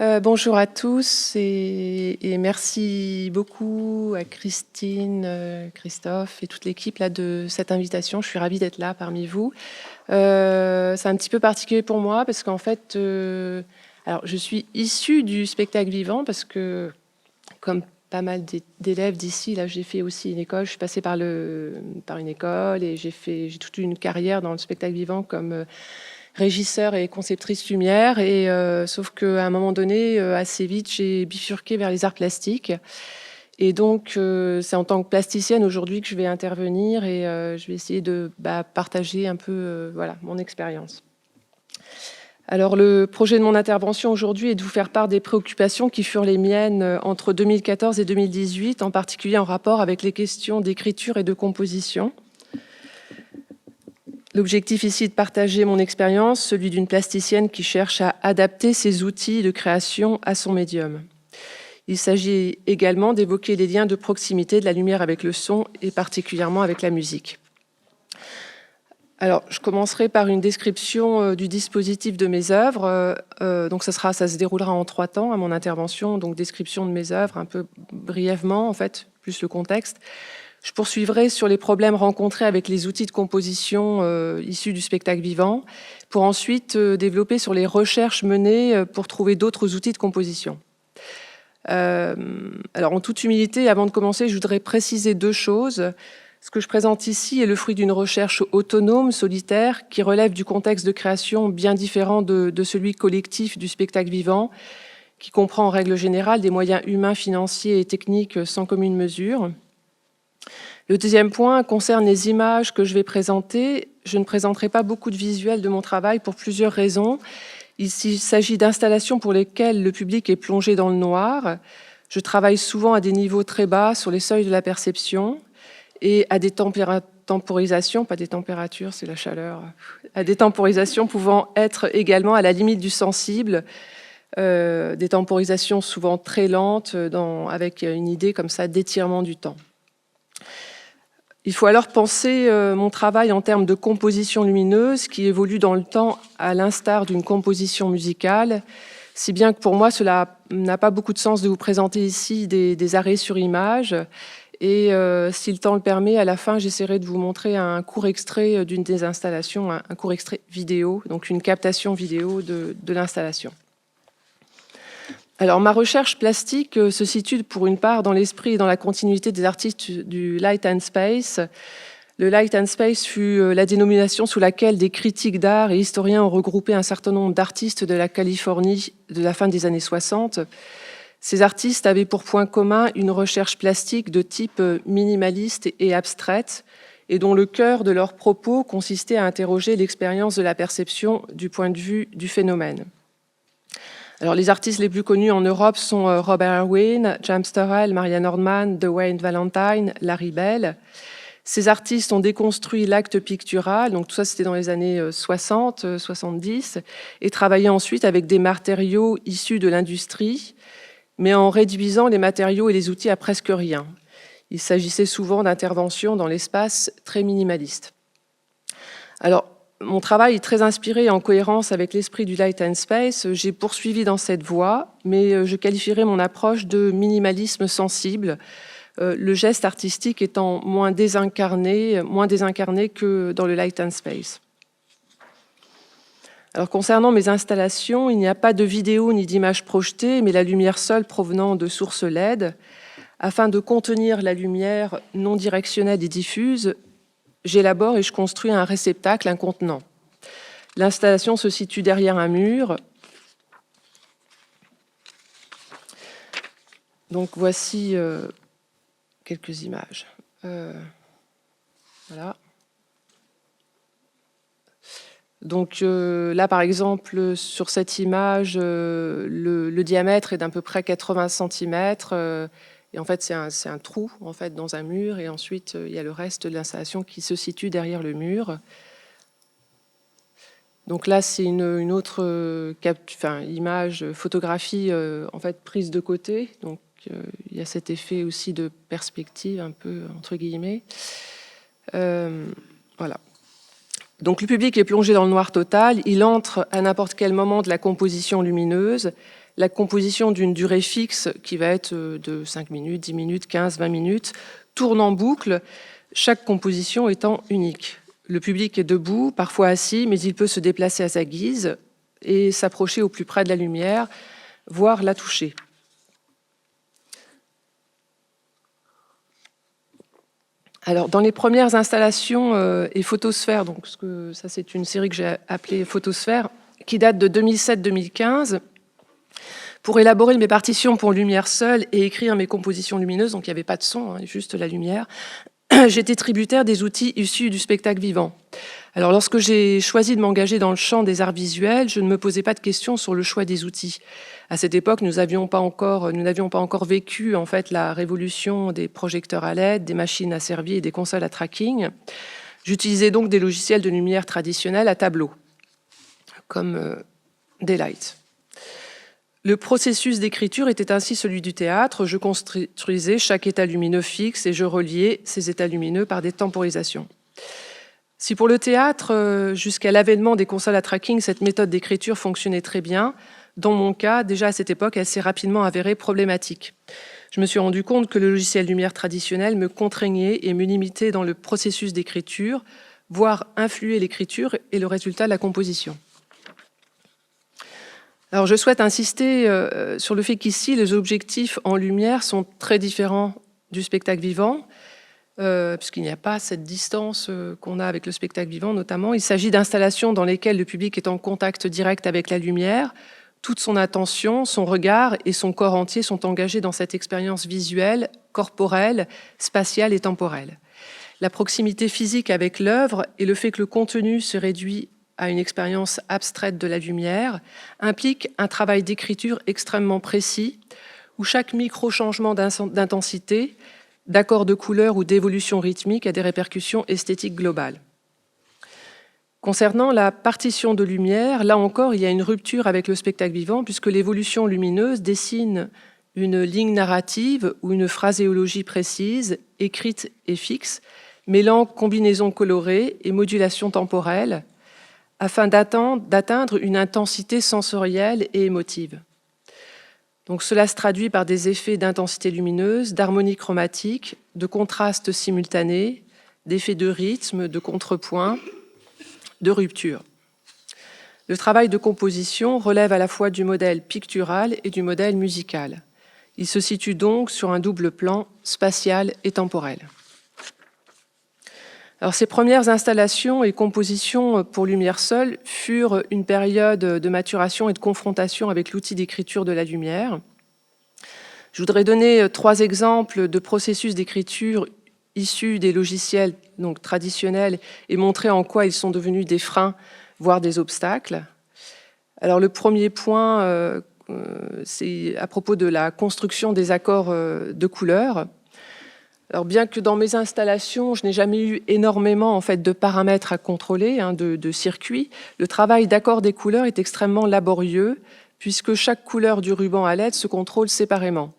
Bonjour à tous et merci beaucoup à Christine, Christophe et toute l'équipe là de cette invitation. Je suis ravie d'être là parmi vous. C'est un petit peu particulier pour moi parce qu'en fait, alors je suis issue du spectacle vivant parce que comme pas mal d'élèves d'ici, là j'ai fait aussi une école. Je suis passée par une école et j'ai toute une carrière dans le spectacle vivant comme régisseur et conceptrice lumière, sauf qu'à un moment donné, assez vite, j'ai bifurqué vers les arts plastiques. Et donc, c'est en tant que plasticienne aujourd'hui que je vais intervenir et je vais essayer de partager un peu voilà, mon expérience. Alors, le projet de mon intervention aujourd'hui est de vous faire part des préoccupations qui furent les miennes entre 2014 et 2018, en particulier en rapport avec les questions d'écriture et de composition. L'objectif ici est de partager mon expérience, celui d'une plasticienne qui cherche à adapter ses outils de création à son médium. Il s'agit également d'évoquer les liens de proximité de la lumière avec le son et particulièrement avec la musique. Alors, je commencerai par une description du dispositif de mes œuvres. Donc, ça se déroulera en 3 temps à mon intervention. Donc, description de mes œuvres, un peu brièvement, en fait, plus le contexte. Je poursuivrai sur les problèmes rencontrés avec les outils de composition issus du spectacle vivant, pour ensuite développer sur les recherches menées pour trouver d'autres outils de composition. Alors, en toute humilité, avant de commencer, je voudrais préciser 2 choses. Ce que je présente ici est le fruit d'une recherche autonome, solitaire, qui relève du contexte de création bien différent de celui collectif du spectacle vivant, qui comprend en règle générale des moyens humains, financiers et techniques sans commune mesure. Le deuxième point concerne les images que je vais présenter. Je ne présenterai pas beaucoup de visuels de mon travail pour plusieurs raisons. Il s'agit d'installations pour lesquelles le public est plongé dans le noir. Je travaille souvent à des niveaux très bas, sur les seuils de la perception, et à des temporisations, pas des températures, c'est la chaleur, à des temporisations pouvant être également à la limite du sensible, des temporisations souvent très lentes, avec une idée comme ça d'étirement du temps. Il faut alors penser mon travail en termes de composition lumineuse qui évolue dans le temps à l'instar d'une composition musicale, si bien que pour moi, cela n'a pas beaucoup de sens de vous présenter ici des arrêts sur image. Et si le temps le permet, à la fin, j'essaierai de vous montrer un court extrait d'une des installations, un court extrait vidéo, donc une captation vidéo de l'installation. Alors, ma recherche plastique se situe pour une part dans l'esprit et dans la continuité des artistes du Light and Space. Le Light and Space fut la dénomination sous laquelle des critiques d'art et historiens ont regroupé un certain nombre d'artistes de la Californie de la fin des années 60. Ces artistes avaient pour point commun une recherche plastique de type minimaliste et abstraite, et dont le cœur de leurs propos consistait à interroger l'expérience de la perception du point de vue du phénomène. Alors, les artistes les plus connus en Europe sont Robert Irwin, James Turrell, Marianne Nordman, Dwayne Valentine, Larry Bell. Ces artistes ont déconstruit l'acte pictural, donc tout ça c'était dans les années 60, 70, et travaillé ensuite avec des matériaux issus de l'industrie, mais en réduisant les matériaux et les outils à presque rien. Il s'agissait souvent d'interventions dans l'espace très minimalistes. Alors, mon travail est très inspiré et en cohérence avec l'esprit du Light and Space. J'ai poursuivi dans cette voie, mais je qualifierais mon approche de minimalisme sensible, le geste artistique étant moins désincarné que dans le Light and Space. Alors, concernant mes installations, il n'y a pas de vidéo ni d'image projetée, mais la lumière seule provenant de sources LED. Afin de contenir la lumière non directionnelle et diffuse, j'élabore et je construis un réceptacle, un contenant. L'installation se situe derrière un mur. Donc voici quelques images. Voilà. Donc là, par exemple, sur cette image, le diamètre est d'à peu près 80 cm. Et en fait, c'est un trou en fait, dans un mur. Et ensuite, il y a le reste de l'installation qui se situe derrière le mur. Donc là, c'est une autre image, photographie en fait, prise de côté. Donc il y a cet effet aussi de perspective, un peu entre guillemets. Voilà. Donc le public est plongé dans le noir total. Il entre à n'importe quel moment de la composition lumineuse. la composition d'une durée fixe qui va être de 5 minutes, 10 minutes, 15, 20 minutes, tourne en boucle, chaque composition étant unique. Le public est debout, parfois assis, mais il peut se déplacer à sa guise et s'approcher au plus près de la lumière, voire la toucher. Alors, dans les premières installations et Photosphère, donc ça c'est une série que j'ai appelée Photosphère, qui date de 2007-2015, pour élaborer mes partitions pour lumière seule et écrire mes compositions lumineuses, donc il n'y avait pas de son, juste la lumière, j'étais tributaire des outils issus du spectacle vivant. Alors, lorsque j'ai choisi de m'engager dans le champ des arts visuels, je ne me posais pas de questions sur le choix des outils. À cette époque, nous n'avions pas encore vécu en fait la révolution des projecteurs à LED, des machines à servir et des consoles à tracking. J'utilisais donc des logiciels de lumière traditionnels à tableau, comme Daylight. Le processus d'écriture était ainsi celui du théâtre. Je construisais chaque état lumineux fixe et je reliais ces états lumineux par des temporisations. Si pour le théâtre, jusqu'à l'avènement des consoles à tracking, cette méthode d'écriture fonctionnait très bien, dans mon cas, déjà à cette époque, elle s'est rapidement avérée problématique. Je me suis rendu compte que le logiciel lumière traditionnel me contraignait et me limitait dans le processus d'écriture, voire influait l'écriture et le résultat de la composition. Alors, je souhaite insister sur le fait qu'ici, les objectifs en lumière sont très différents du spectacle vivant, puisqu'il n'y a pas cette distance qu'on a avec le spectacle vivant notamment. Il s'agit d'installations dans lesquelles le public est en contact direct avec la lumière. Toute son attention, son regard et son corps entier sont engagés dans cette expérience visuelle, corporelle, spatiale et temporelle. La proximité physique avec l'œuvre et le fait que le contenu se réduit à une expérience abstraite de la lumière implique un travail d'écriture extrêmement précis où chaque micro-changement d'intensité, d'accord de couleur ou d'évolution rythmique a des répercussions esthétiques globales. Concernant la partition de lumière, là encore, il y a une rupture avec le spectacle vivant puisque l'évolution lumineuse dessine une ligne narrative ou une phraséologie précise, écrite et fixe, mêlant combinaison colorée et modulation temporelle, afin d'atteindre une intensité sensorielle et émotive. Donc cela se traduit par des effets d'intensité lumineuse, d'harmonie chromatique, de contraste simultané, d'effets de rythme, de contrepoint, de rupture. Le travail de composition relève à la fois du modèle pictural et du modèle musical. Il se situe donc sur un double plan spatial et temporel. Alors, ces premières installations et compositions pour lumière seule furent une période de maturation et de confrontation avec l'outil d'écriture de la lumière. Je voudrais donner 3 exemples de processus d'écriture issus des logiciels donc, traditionnels et montrer en quoi ils sont devenus des freins, voire des obstacles. Alors, le premier point, c'est à propos de la construction des accords de couleurs. Alors, bien que dans mes installations, je n'ai jamais eu énormément en fait, de paramètres à contrôler, de circuits, le travail d'accord des couleurs est extrêmement laborieux puisque chaque couleur du ruban à LED se contrôle séparément.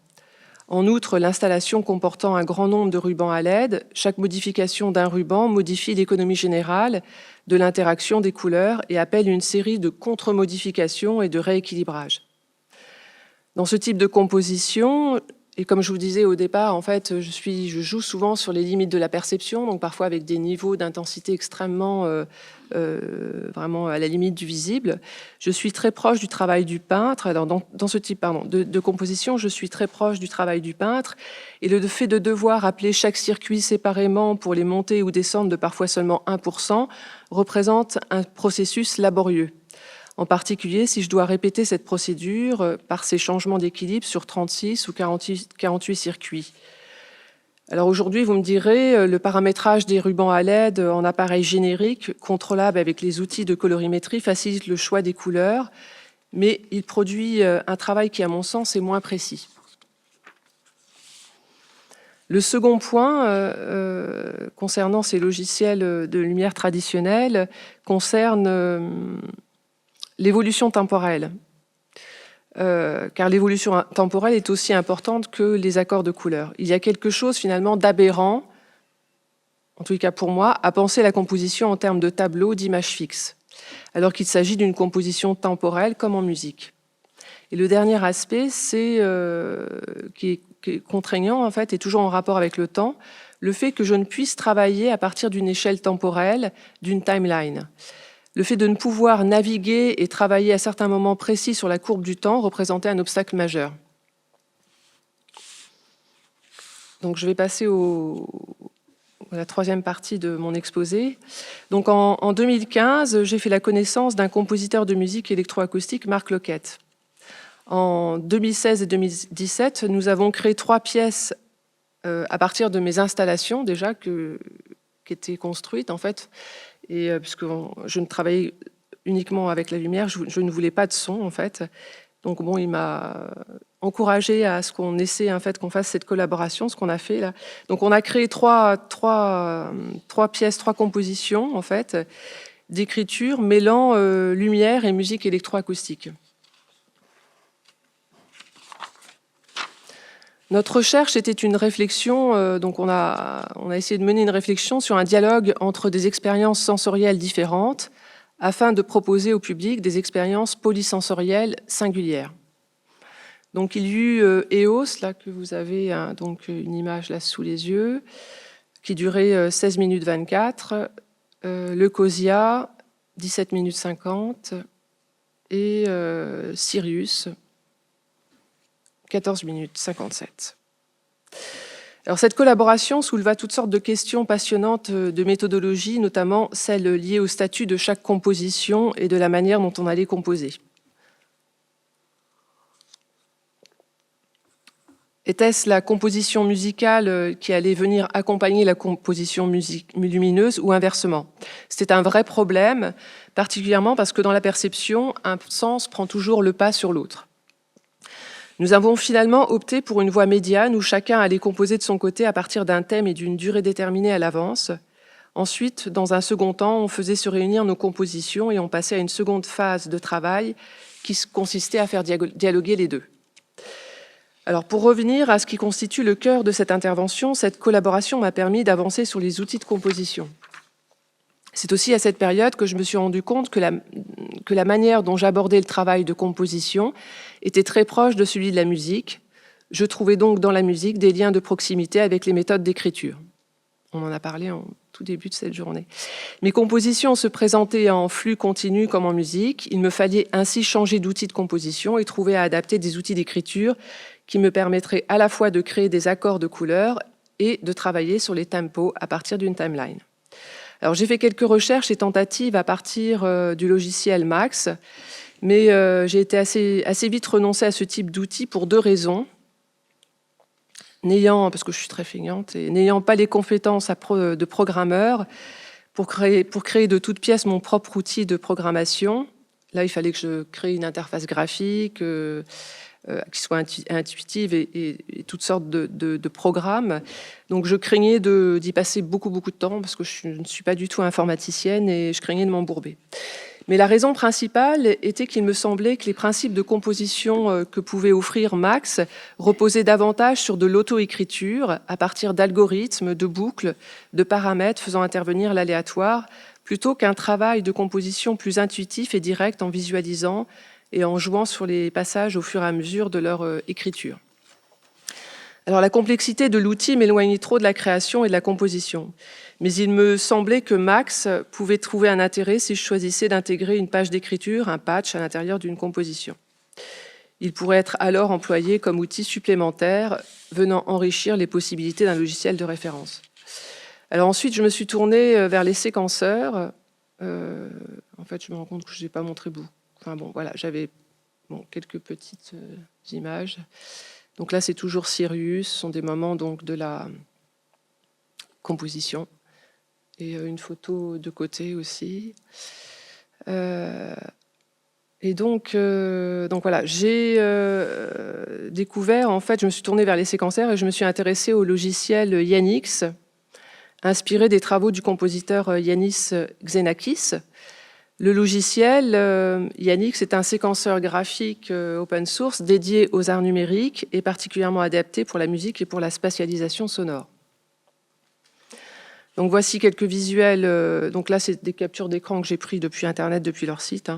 En outre, l'installation comportant un grand nombre de rubans à LED, chaque modification d'un ruban modifie l'économie générale de l'interaction des couleurs et appelle une série de contre-modifications et de rééquilibrages. Dans ce type de composition, et comme je vous disais au départ, en fait, je joue souvent sur les limites de la perception, donc parfois avec des niveaux d'intensité extrêmement, vraiment à la limite du visible. Je suis très proche du travail du peintre. Alors dans ce type de composition, je suis très proche du travail du peintre. Et le fait de devoir appeler chaque circuit séparément pour les monter ou descendre de parfois seulement 1% représente un processus laborieux. En particulier, si je dois répéter cette procédure par ces changements d'équilibre sur 36 ou 48 circuits. Alors aujourd'hui, vous me direz, le paramétrage des rubans à LED en appareil générique, contrôlable avec les outils de colorimétrie, facilite le choix des couleurs, mais il produit un travail qui, à mon sens, est moins précis. Le second point, concernant ces logiciels de lumière traditionnels, concerne l'évolution temporelle, car l'évolution temporelle est aussi importante que les accords de couleurs. Il y a quelque chose finalement d'aberrant, en tout cas pour moi, à penser la composition en termes de tableaux, d'images fixes, alors qu'il s'agit d'une composition temporelle comme en musique. Et le dernier aspect, c'est qui est contraignant en fait, et toujours en rapport avec le temps, le fait que je ne puisse travailler à partir d'une échelle temporelle, d'une timeline. Le fait de ne pouvoir naviguer et travailler à certains moments précis sur la courbe du temps représentait un obstacle majeur. Donc je vais passer à la troisième partie de mon exposé. Donc en 2015, j'ai fait la connaissance d'un compositeur de musique électroacoustique, Marc Loquette. En 2016 et 2017, nous avons créé 3 pièces à partir de mes installations déjà qui étaient construites en fait. Et puisque je ne travaillais uniquement avec la lumière, je ne voulais pas de son en fait. Donc bon, il m'a encouragé à ce qu'on essaie en fait qu'on fasse cette collaboration, ce qu'on a fait là. Donc on a créé trois pièces, 3 compositions en fait d'écriture mêlant lumière et musique électroacoustique. Notre recherche était une réflexion, donc on a essayé de mener une réflexion sur un dialogue entre des expériences sensorielles différentes afin de proposer au public des expériences polysensorielles singulières. Donc il y eut EOS, là que vous avez donc une image là sous les yeux, qui durait 16 minutes 24, le COSIA, 17 minutes 50, et Sirius, 14 minutes 57. Alors cette collaboration souleva toutes sortes de questions passionnantes de méthodologie, notamment celles liées au statut de chaque composition et de la manière dont on allait composer. Était-ce la composition musicale qui allait venir accompagner la composition lumineuse ou inversement? C'était un vrai problème, particulièrement parce que dans la perception, un sens prend toujours le pas sur l'autre. Nous avons finalement opté pour une voie médiane où chacun allait composer de son côté à partir d'un thème et d'une durée déterminée à l'avance. Ensuite, dans un second temps, on faisait se réunir nos compositions et on passait à une seconde phase de travail qui consistait à faire dialoguer les deux. Alors, pour revenir à ce qui constitue le cœur de cette intervention, cette collaboration m'a permis d'avancer sur les outils de composition. C'est aussi à cette période que je me suis rendu compte que la manière dont j'abordais le travail de composition était très proche de celui de la musique. Je trouvais donc dans la musique des liens de proximité avec les méthodes d'écriture. On en a parlé en tout début de cette journée. Mes compositions se présentaient en flux continu comme en musique. Il me fallait ainsi changer d'outil de composition et trouver à adapter des outils d'écriture qui me permettraient à la fois de créer des accords de couleurs et de travailler sur les tempos à partir d'une timeline. Alors j'ai fait quelques recherches et tentatives à partir du logiciel Max, mais j'ai été assez vite renoncée à ce type d'outil pour 2 raisons. Parce que je suis très feignante, et n'ayant pas les compétences de programmeur pour créer de toutes pièces mon propre outil de programmation. Là, il fallait que je crée une interface graphique qui soit intuitive et toutes sortes de programmes. Donc je craignais d'y passer beaucoup de temps parce que je ne suis pas du tout informaticienne et je craignais de m'embourber. Mais la raison principale était qu'il me semblait que les principes de composition que pouvait offrir Max reposaient davantage sur de l'auto-écriture à partir d'algorithmes, de boucles, de paramètres faisant intervenir l'aléatoire, plutôt qu'un travail de composition plus intuitif et direct en visualisant et en jouant sur les passages au fur et à mesure de leur écriture. Alors la complexité de l'outil m'éloignait trop de la création et de la composition. Mais il me semblait que Max pouvait trouver un intérêt si je choisissais d'intégrer une page d'écriture, un patch à l'intérieur d'une composition. Il pourrait être alors employé comme outil supplémentaire venant enrichir les possibilités d'un logiciel de référence. Alors ensuite, je me suis tournée vers les séquenceurs. En fait, je me rends compte que je n'ai pas montré beaucoup. Enfin bon, voilà, j'avais quelques petites images. Donc là, c'est toujours Sirius, ce sont des moments donc, de la composition. Et une photo de côté aussi. Et donc voilà, j'ai découvert, en fait, je me suis tournée vers les séquenceurs et je me suis intéressée au logiciel Yanix, inspiré des travaux du compositeur Yanis Xenakis. Le logiciel Yanix est un séquenceur graphique open source dédié aux arts numériques et particulièrement adapté pour la musique et pour la spatialisation sonore. Donc voici quelques visuels. Donc là, c'est des captures d'écran que j'ai pris depuis Internet, depuis leur site.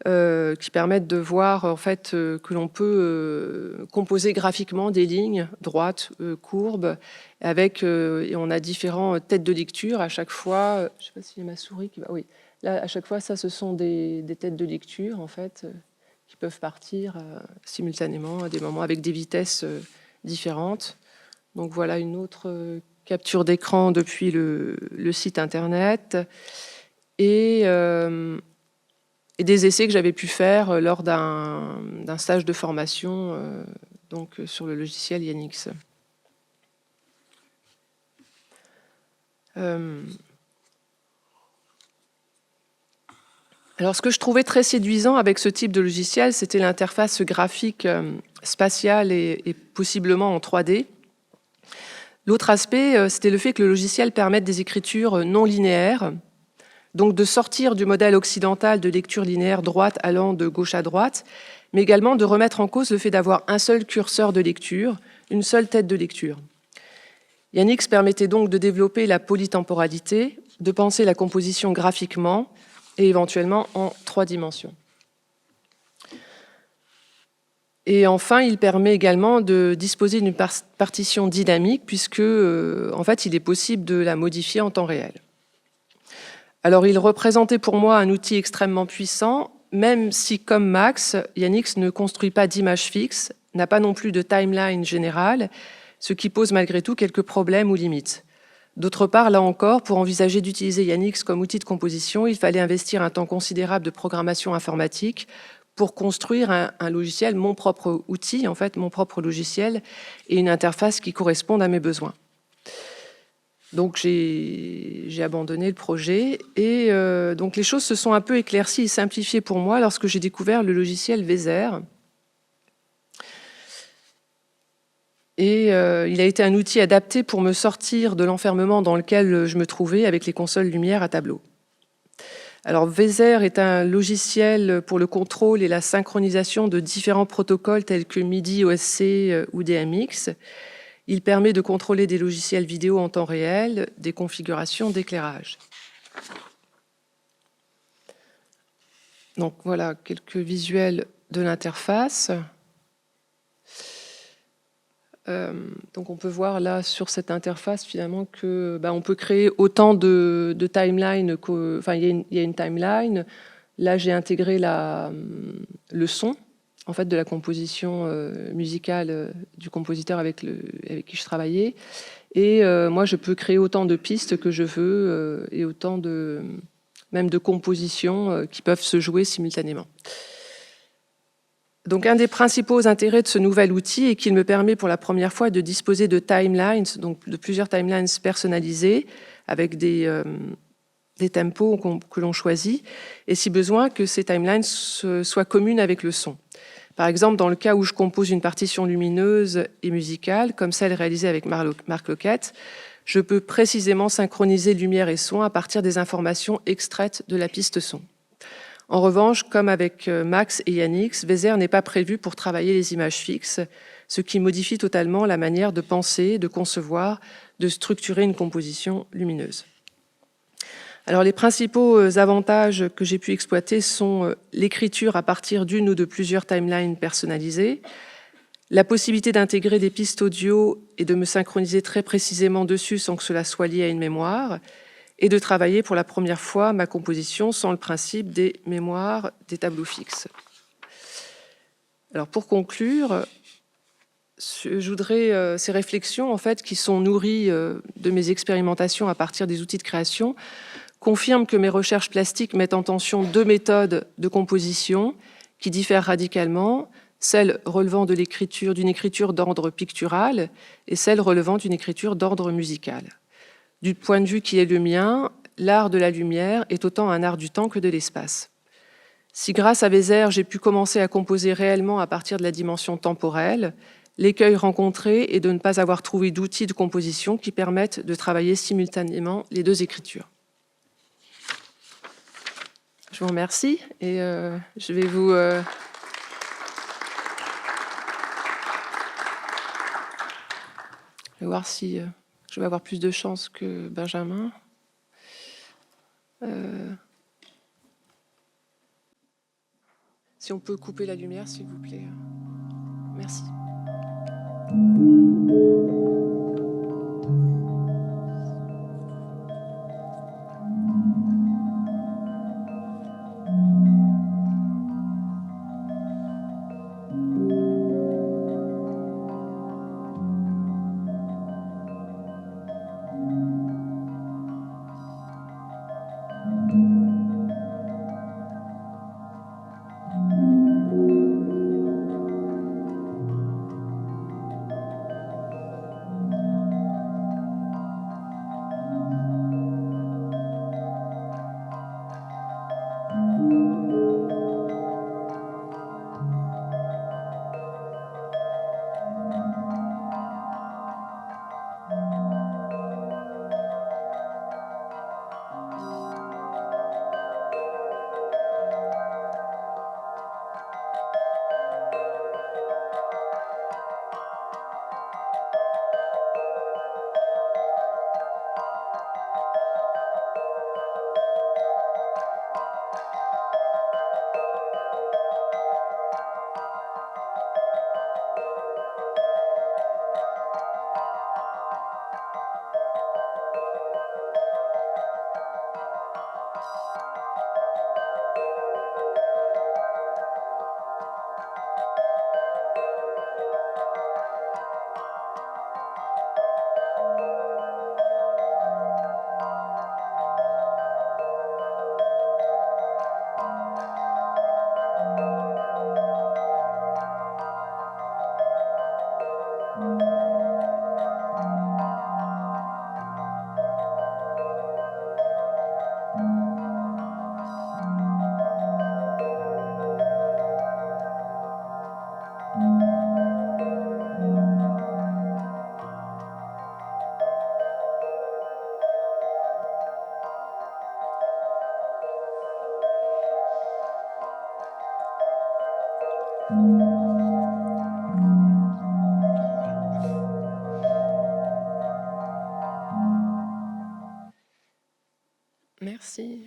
qui permettent de voir en fait que l'on peut composer graphiquement des lignes droites, courbes, avec et on a différentes têtes de lecture à chaque fois. Je ne sais pas si j'ai ma souris qui va. Oui, là à chaque fois, ça, ce sont des têtes de lecture en fait qui peuvent partir simultanément à des moments avec des vitesses différentes. Donc voilà une autre capture d'écran depuis le site internet et des essais que j'avais pu faire lors d'un stage de formation donc, sur le logiciel Yanix. Alors, ce que je trouvais très séduisant avec ce type de logiciel, c'était l'interface graphique spatiale et possiblement en 3D. L'autre aspect, c'était le fait que le logiciel permette des écritures non linéaires, donc de sortir du modèle occidental de lecture linéaire droite allant de gauche à droite, mais également de remettre en cause le fait d'avoir un seul curseur de lecture, une seule tête de lecture. Yanix permettait donc de développer la polytemporalité, de penser la composition graphiquement et éventuellement en 3 dimensions. Et enfin, il permet également de disposer d'une partition dynamique puisque, en fait, il est possible de la modifier en temps réel. Alors, il représentait pour moi un outil extrêmement puissant, même si, comme Max, Yanix ne construit pas d'image fixe, n'a pas non plus de timeline générale, ce qui pose malgré tout quelques problèmes ou limites. D'autre part, là encore, pour envisager d'utiliser Yanix comme outil de composition, il fallait investir un temps considérable de programmation informatique pour construire un logiciel, mon propre outil, en fait, mon propre logiciel, et une interface qui corresponde à mes besoins. Donc j'ai abandonné le projet et donc les choses se sont un peu éclaircies et simplifiées pour moi lorsque j'ai découvert le logiciel Vézère. Et il a été un outil adapté pour me sortir de l'enfermement dans lequel je me trouvais avec les consoles lumière à tableau. Alors Vézère est un logiciel pour le contrôle et la synchronisation de différents protocoles tels que MIDI, OSC ou DMX. Il permet de contrôler des logiciels vidéo en temps réel, des configurations d'éclairage. Donc voilà quelques visuels de l'interface. Donc on peut voir là sur cette interface finalement que on peut créer autant de timelines enfin il y a une timeline. Là j'ai intégré le son en fait de la composition musicale du compositeur avec qui je travaillais. Et moi je peux créer autant de pistes que je veux et autant même de compositions qui peuvent se jouer simultanément. Donc, un des principaux intérêts de ce nouvel outil est qu'il me permet pour la première fois de disposer de timelines, donc de plusieurs timelines personnalisées avec des tempos que l'on choisit, et si besoin que ces timelines soient communes avec le son. Par exemple, dans le cas où je compose une partition lumineuse et musicale, comme celle réalisée avec Marc Loquette, je peux précisément synchroniser lumière et son à partir des informations extraites de la piste son. En revanche, comme avec Max et Yanix, Vézère n'est pas prévu pour travailler les images fixes, ce qui modifie totalement la manière de penser, de concevoir, de structurer une composition lumineuse. Alors, les principaux avantages que j'ai pu exploiter sont l'écriture à partir d'une ou de plusieurs timelines personnalisées, la possibilité d'intégrer des pistes audio et de me synchroniser très précisément dessus sans que cela soit lié à une mémoire, et de travailler pour la première fois ma composition sans le principe des mémoires des tableaux fixes. Alors pour conclure, je voudrais ces réflexions en fait, qui sont nourries de mes expérimentations à partir des outils de création confirment que mes recherches plastiques mettent en tension 2 méthodes de composition qui diffèrent radicalement, celle relevant d'une écriture d'ordre pictural et celle relevant d'une écriture d'ordre musical. Du point de vue qui est le mien, l'art de la lumière est autant un art du temps que de l'espace. Si grâce à Vézère, j'ai pu commencer à composer réellement à partir de la dimension temporelle, l'écueil rencontré est de ne pas avoir trouvé d'outils de composition qui permettent de travailler simultanément les 2 écritures. Je vous remercie et je vais vous... Je vais voir si... Je vais avoir plus de chance que Benjamin. Si on peut couper la lumière, s'il vous plaît. Merci. Merci.